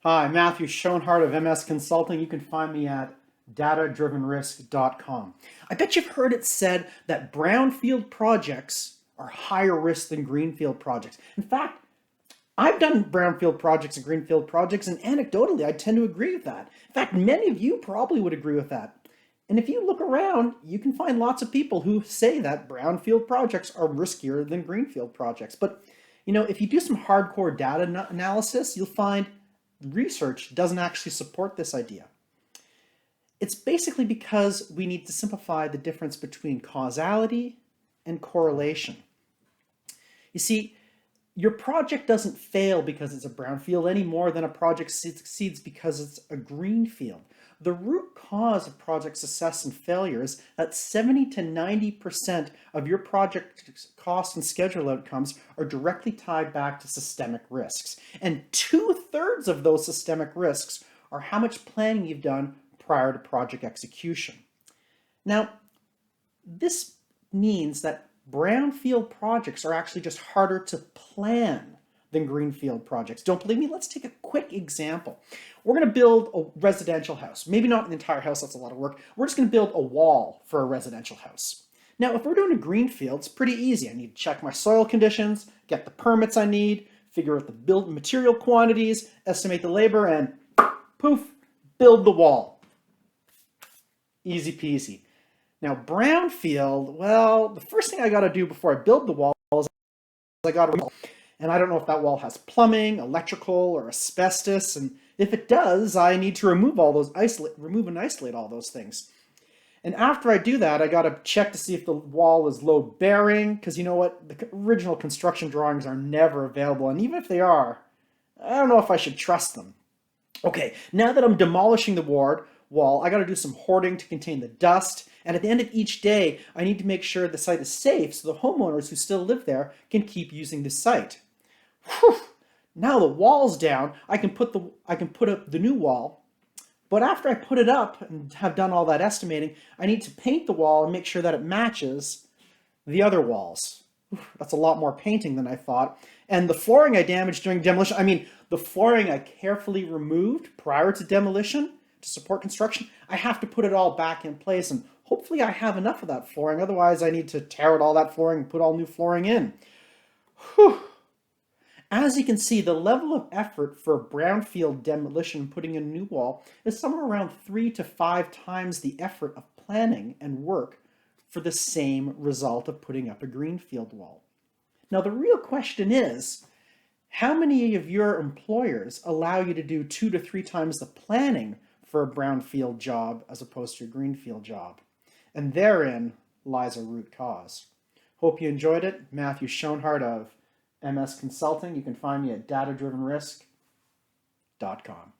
Hi, Matthew Schoenhardt of MS Consulting. You can find me at datadrivenrisk.com. I bet you've heard it said that brownfield projects are higher risk than greenfield projects. In fact, I've done brownfield projects and greenfield projects, and anecdotally, I tend to agree with that. In fact, many of you probably would agree with that. And if you look around, you can find lots of people who say that brownfield projects are riskier than greenfield projects. But if you do some hardcore data analysis, you'll find research doesn't actually support this idea. It's basically because we need to simplify the difference between causality and correlation. You see, your project doesn't fail because it's a brownfield any more than a project succeeds because it's a greenfield. The root cause of project success and failure is that 70 to 90% of your project cost and schedule outcomes are directly tied back to systemic risks. And 2/3 of those systemic risks are how much planning you've done prior to project execution. Now, this means that brownfield projects are actually just harder to plan than greenfield projects. Don't believe me? Let's take a quick example. We're going to build a residential house. Maybe not an entire house, that's a lot of work. We're just going to build a wall for a residential house. Now, if we're doing a greenfield, it's pretty easy. I need to check my soil conditions, get the permits I need, figure out the build material quantities, estimate the labor, and poof, build the wall. Easy peasy. Now, brownfield, well, the first thing I got to do before I build the wall is I got to, and I don't know if that wall has plumbing, electrical, or asbestos, and if it does, I need to remove and isolate all those things. And after I do that, I got to check to see if the wall is load bearing, because you know what, the original construction drawings are never available, and even if they are, I don't know if I should trust them. Okay, now that I'm demolishing the wall, I got to do some hoarding to contain the dust. And at the end of each day, I need to make sure the site is safe so the homeowners who still live there can keep using the site. Whew. Now the wall's down, I can put up the new wall. But after I put it up and have done all that estimating, I need to paint the wall and make sure that it matches the other walls. That's a lot more painting than I thought. And the flooring I damaged during demolition, the flooring I carefully removed prior to demolition to support construction, I have to put it all back in place, and hopefully I have enough of that flooring. Otherwise, I need to tear out all that flooring and put all new flooring in. Whew. As you can see, the level of effort for brownfield demolition putting in a new wall is somewhere around 3 to 5 times the effort of planning and work for the same result of putting up a greenfield wall. Now, the real question is, how many of your employers allow you to do 2 to 3 times the planning for a brownfield job as opposed to a greenfield job? And therein lies a root cause. Hope you enjoyed it. Matthew Schoenhardt of MS Consulting. You can find me at datadrivenrisk.com.